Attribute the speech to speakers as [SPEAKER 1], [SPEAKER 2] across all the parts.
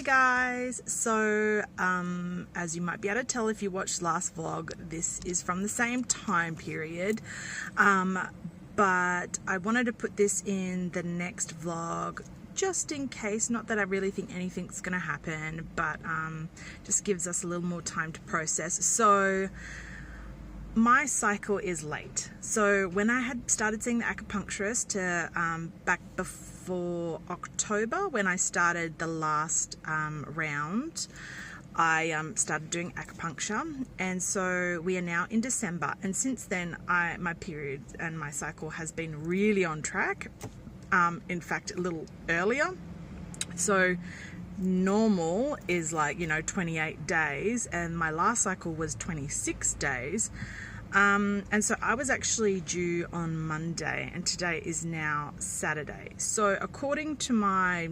[SPEAKER 1] Hi guys, so as you might be able to tell if you watched last vlog, this is from the same time period, but I wanted to put this in the next vlog just in case, not that I really think anything's gonna happen, but just gives us a little more time to process. So my cycle is late. So when I had started seeing the acupuncturist back before October, when I started the last round, I started doing acupuncture, and so we are now in December, and since then my period and my cycle has been really on track, in fact a little earlier. So normal is 28 days, and my last cycle was 26 days. And so I was actually due on Monday, and today is now Saturday. So according to my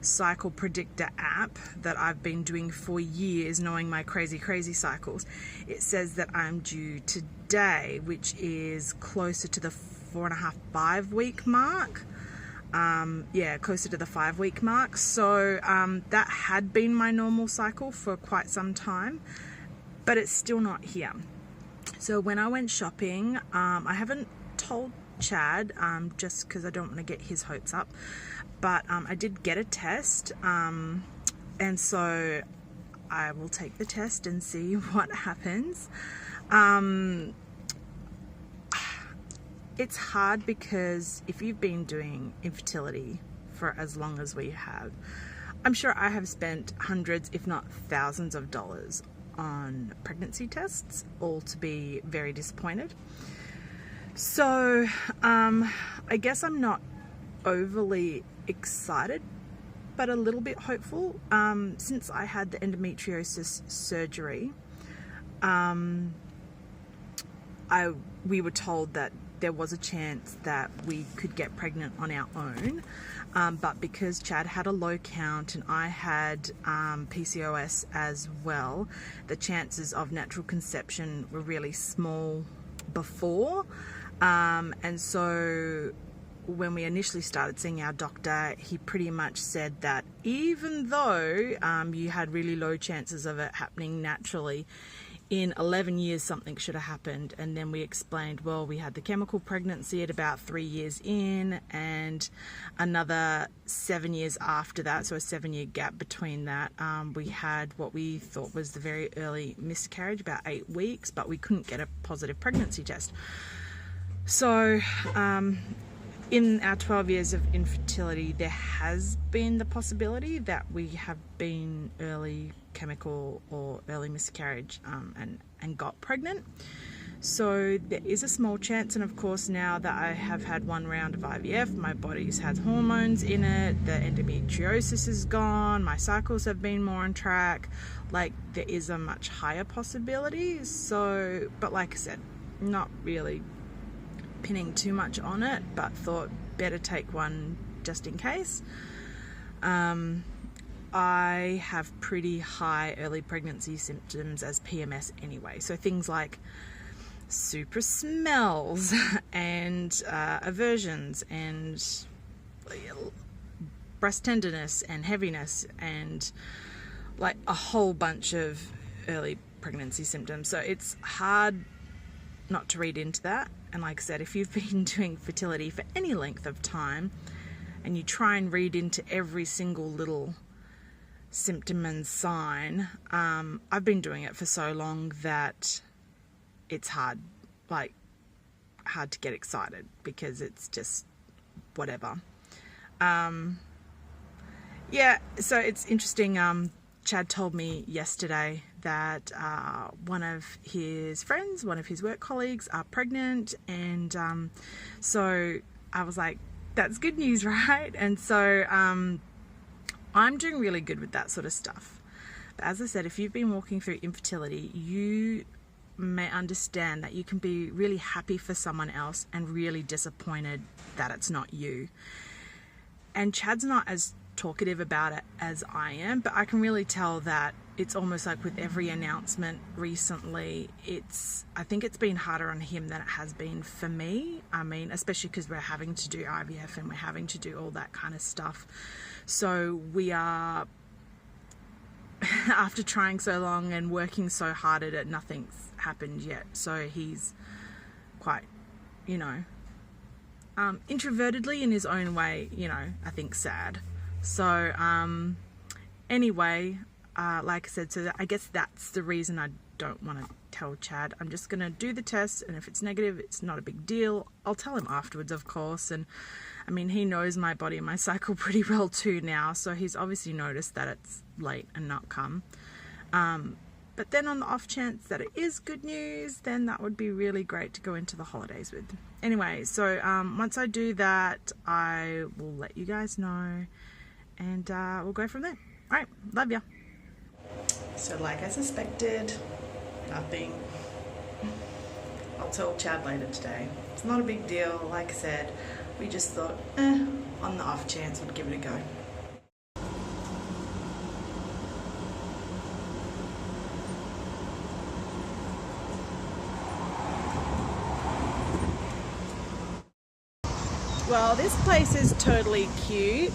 [SPEAKER 1] cycle predictor app that I've been doing for years, knowing my crazy cycles, it says that I'm due today, which is closer to the 4.5-5 week mark. Yeah, closer to the 5 week mark. So that had been my normal cycle for quite some time, but it's still not here. So when I went shopping, I haven't told Chad, just because I don't want to get his hopes up, but I did get a test, and so I will take the test and see what happens. It's hard because if you've been doing infertility for as long as we have, I'm sure I have spent hundreds, if not thousands of dollars on pregnancy tests, all to be very disappointed. So I guess I'm not overly excited, but a little bit hopeful. Since I had the endometriosis surgery, we were told that there was a chance that we could get pregnant on our own, but because Chad had a low count and I had PCOS as well, the chances of natural conception were really small before, and so when we initially started seeing our doctor, he pretty much said that even though you had really low chances of it happening naturally, in 11 years something should have happened. And then we explained, well, we had the chemical pregnancy at about 3 years in, and another 7 years after that, so a 7-year gap between that, we had what we thought was the very early miscarriage, about 8 weeks, but we couldn't get a positive pregnancy test. So in our 12 years of infertility, there has been the possibility that we have been early chemical or early miscarriage and got pregnant. So there is a small chance, and of course now that I have had 1 round of IVF, my body's had hormones in it, the endometriosis is gone, my cycles have been more on track, there is a much higher possibility. So, but like I said, not really pinning too much on it, but thought better take one just in case. I have pretty high early pregnancy symptoms as PMS anyway, so things like super smells and aversions and breast tenderness and heaviness and a whole bunch of early pregnancy symptoms. So it's hard not to read into that. And like I said, if you've been doing fertility for any length of time and you try and read into every single little symptom and sign, I've been doing it for so long that it's hard to get excited, because it's just whatever. Yeah, so it's interesting. Chad told me yesterday that one of his friends, one of his work colleagues, are pregnant, and so I was like, that's good news, right? And so I'm doing really good with that sort of stuff. But as I said, if you've been walking through infertility, you may understand that you can be really happy for someone else and really disappointed that it's not you. And Chad's not as talkative about it as I am, but I can really tell that it's almost like with every announcement recently, I think it's been harder on him than it has been for me. I mean, especially because we're having to do IVF and we're having to do all that kind of stuff. So we are after trying so long and working so hard at it, nothing's happened yet. So he's quite, you know, introvertedly in his own way, you know, I think sad. So anyway, like I said, so I guess that's the reason I don't want to tell Chad. I'm just going to do the test, and if it's negative, it's not a big deal. I'll tell him afterwards, of course. And I mean, he knows my body and my cycle pretty well too now, so he's obviously noticed that it's late and not come. But then on the off chance that it is good news, then that would be really great to go into the holidays with. Anyway, so once I do that, I will let you guys know, and we'll go from there. All right, love ya. So like I suspected, nothing. I'll tell Chad later today. It's not a big deal, like I said. We just thought, on the off chance, we'd give it a go. Well, this place is totally cute.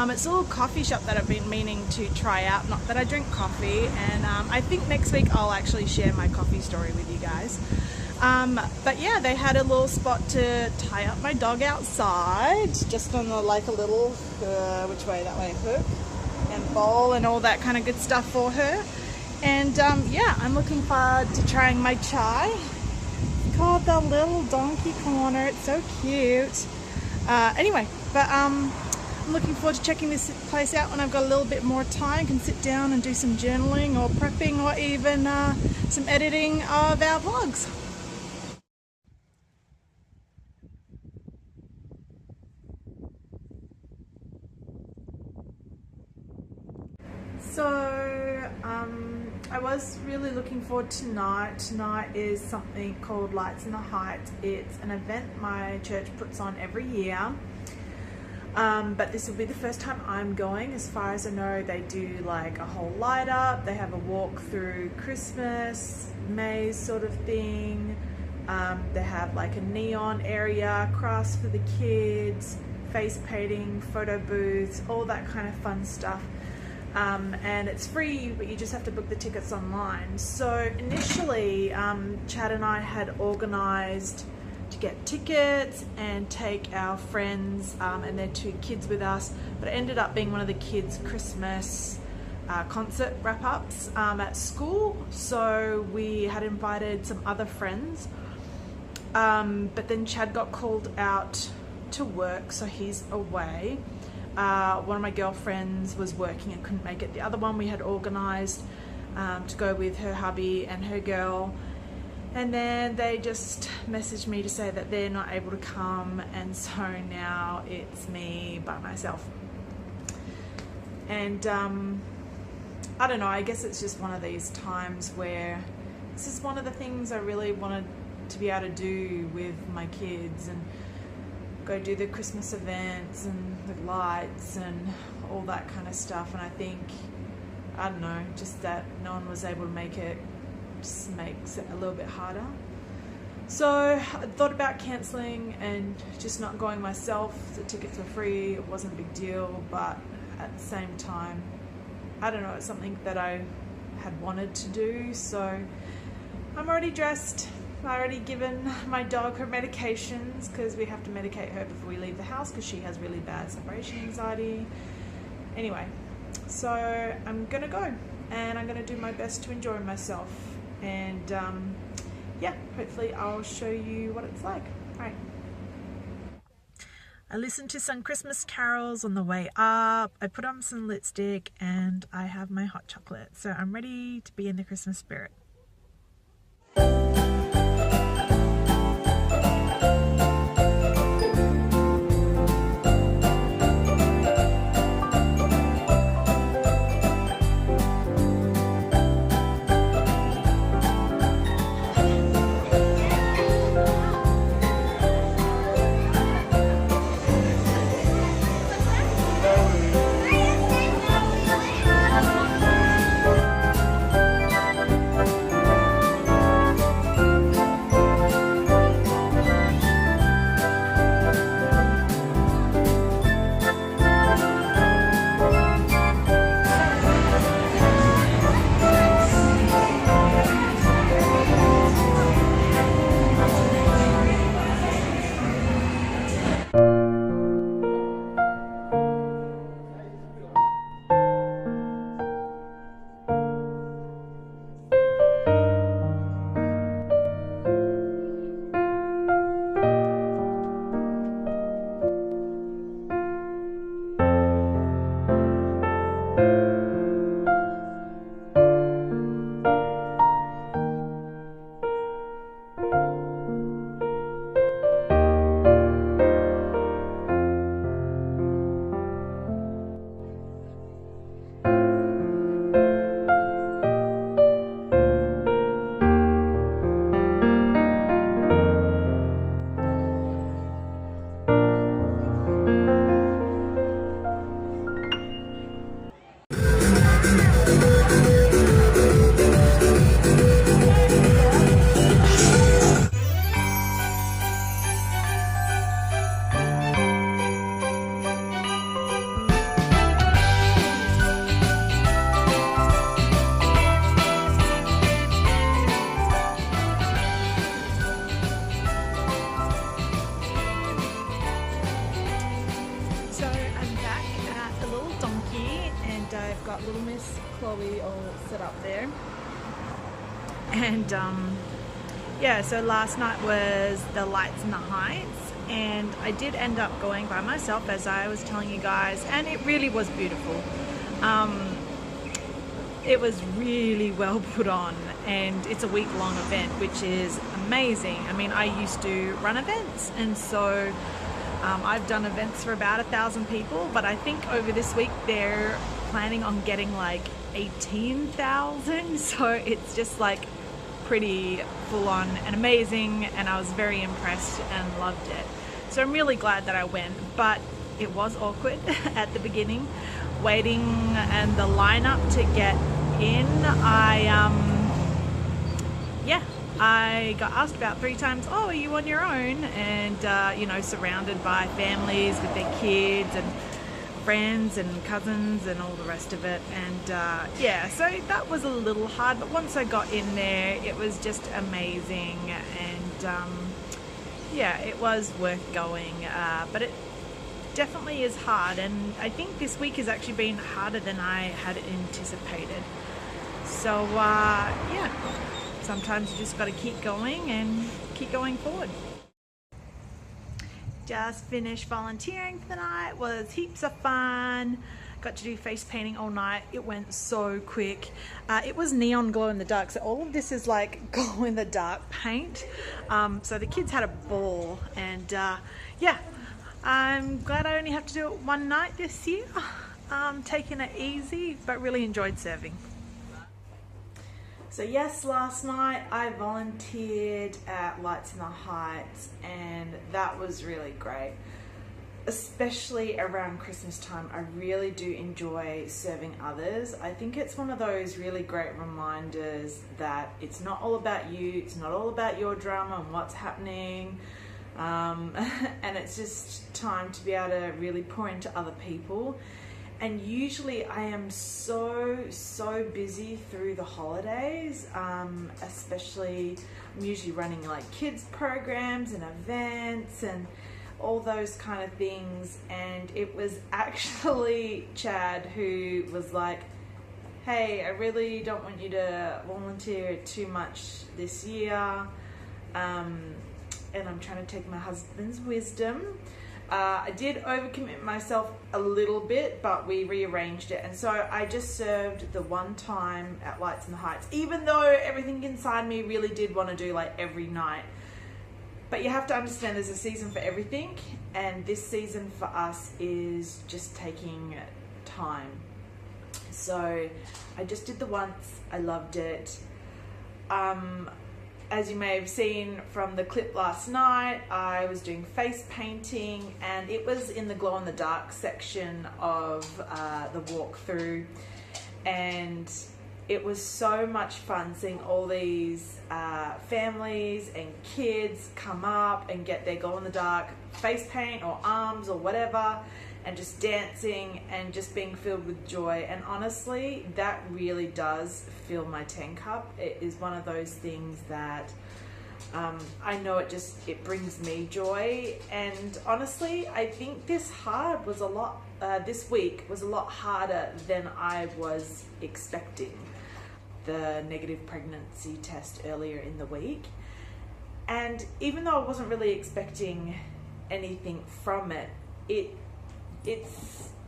[SPEAKER 1] It's a little coffee shop that I've been meaning to try out. Not that I drink coffee, and I think next week I'll actually share my coffee story with you guys. But yeah, they had a little spot to tie up my dog outside, just on the, like a little, which way, that way, hook and bowl and all that kind of good stuff for her. And yeah, I'm looking forward to trying my chai. It's called the Little Donkey Corner. It's so cute. Anyway, but I'm looking forward to checking this place out when I've got a little bit more time. Can sit down and do some journaling or prepping, or even some editing of our vlogs. So I was really looking forward to tonight. Tonight is something called Lights in the Heights. It's an event my church puts on every year. But this will be the first time I'm going. As far as I know, they do like a whole light up. They have a walk through Christmas, maze sort of thing. They have like a neon area, crafts for the kids, face painting, photo booths, all that kind of fun stuff. And it's free, but you just have to book the tickets online. So initially, Chad and I had organised to get tickets and take our friends and their 2 kids with us, but it ended up being one of the kids' Christmas concert wrap-ups at school. So we had invited some other friends, but then Chad got called out to work, so he's away. One of my girlfriends was working and couldn't make it. The other one we had organised to go with her hubby and her girl, and then they just messaged me to say that they're not able to come, and so now it's me by myself. And I don't know, I guess it's just one of these times where this is one of the things I really wanted to be able to do with my kids, and go do the Christmas events and the lights and all that kind of stuff. And I think, I don't know, just that no one was able to make it just makes it a little bit harder. So I thought about cancelling and just not going myself. The tickets were free, it wasn't a big deal, but at the same time, I don't know, it's something that I had wanted to do. So I'm already dressed. I already given my dog her medications, because we have to medicate her before we leave the house because she has really bad separation anxiety. Anyway, so I'm gonna go and I'm gonna do my best to enjoy myself, and yeah, hopefully I'll show you what it's like. All right. I listened to some Christmas carols on the way up, I put on some lipstick, and I have my hot chocolate, so I'm ready to be in the Christmas spirit. Chloe all set up there. And yeah, so last night was the Lights in the Heights, and I did end up going by myself, as I was telling you guys, and it really was beautiful. It was really well put on, and it's a week-long event, which is amazing. I mean, I used to run events, and so I've done events for about 1,000 people, but I think over this week they're planning on getting like 18,000, so it's just like pretty full-on and amazing, and I was very impressed and loved it. So I'm really glad that I went, but it was awkward at the beginning, waiting and the lineup to get in. I got asked about 3 times, oh, are you on your own? And you know, surrounded by families with their kids and friends and cousins and all the rest of it. And yeah, so that was a little hard, but once I got in there, it was just amazing. And yeah, it was worth going, but it definitely is hard, and I think this week has actually been harder than I had anticipated. So yeah, sometimes you just got to keep going and keep going forward. Just finished volunteering for the night. It was heaps of fun. Got to do face painting all night. It went so quick. It was neon glow in the dark, so all of this is like glow in the dark paint. So the kids had a ball, and yeah, I'm glad I only have to do it one night this year. Taking it easy, but really enjoyed serving. So yes, last night I volunteered at Lights in the Heights, and that was really great. Especially around Christmas time, I really do enjoy serving others. I think it's one of those really great reminders that it's not all about you, it's not all about your drama and what's happening. And it's just time to be able to really pour into other people. And usually I am so busy through the holidays, especially I'm usually running like kids programs and events and all those kind of things. And it was actually Chad who was like, hey, I really don't want you to volunteer too much this year. And I'm trying to take my husband's wisdom. I did overcommit myself a little bit, but we rearranged it. And so I just served the one time at Lights in the Heights, even though everything inside me really did want to do like every night. But you have to understand there's a season for everything. And this season for us is just taking time. So I just did the once. I loved it. As you may have seen from the clip last night, I was doing face painting, and it was in the glow in the dark section of the walkthrough, and it was so much fun seeing all these families and kids come up and get their glow in the dark face paint or arms or whatever, and just dancing and just being filled with joy. And honestly, that really does fill my tin cup. It is one of those things that I know it brings me joy. And honestly, I think this week was a lot harder than I was expecting. The negative pregnancy test earlier in the week, and even though I wasn't really expecting anything from it, it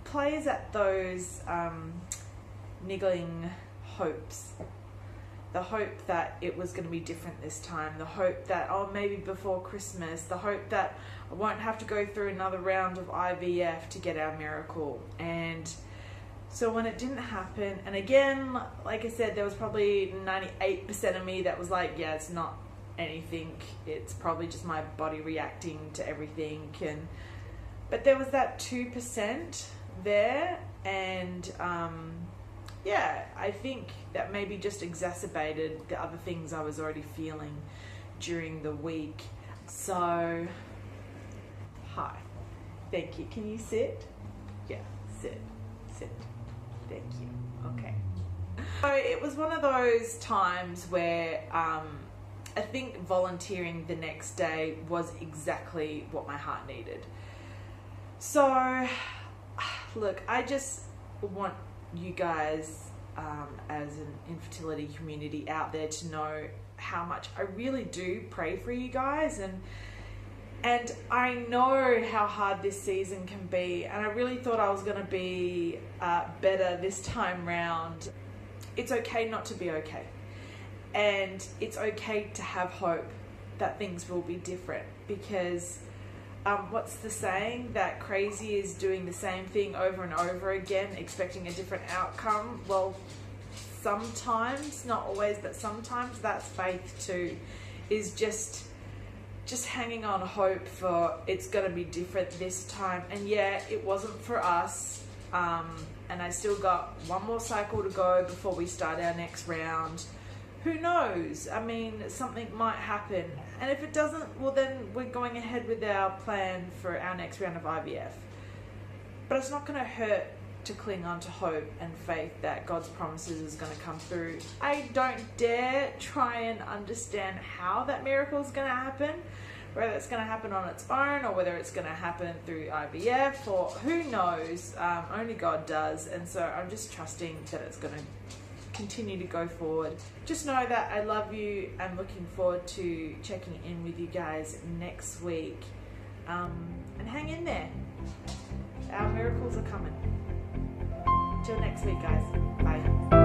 [SPEAKER 1] plays at those niggling hopes. The hope that it was going to be different this time. The hope that, oh, maybe before Christmas. The hope that I won't have to go through another round of IVF to get our miracle. And so when it didn't happen, and again, like I said, there was probably 98% of me that was like, yeah, it's not anything. It's probably just my body reacting to everything. But there was that 2% there, and yeah, I think that maybe just exacerbated the other things I was already feeling during the week. So, hi, thank you. Can you sit? Yeah, sit. Thank you. Okay. So it was one of those times where I think volunteering the next day was exactly what my heart needed. So, look, I just want you guys as an infertility community out there to know how much I really do pray for you guys, and I know how hard this season can be, and I really thought I was going to be better this time round. It's okay not to be okay, and it's okay to have hope that things will be different, because what's the saying, that crazy is doing the same thing over and over again expecting a different outcome? Well, sometimes, not always, but sometimes that's faith too, is just hanging on hope for it's going to be different this time. And yeah, it wasn't for us, and I still got one more cycle to go before we start our next round. Who knows? I mean, something might happen, and if it doesn't, well then we're going ahead with our plan for our next round of IVF. But it's not going to hurt to cling on to hope and faith that God's promises is going to come through. I don't dare try and understand how that miracle is going to happen, whether it's going to happen on its own or whether it's going to happen through IVF, or who knows. Only God does. And so I'm just trusting that it's going to continue to go forward. Just know that I love you. I'm looking forward to checking in with you guys next week, and hang in there. Our miracles are coming. Till next week, guys. Bye.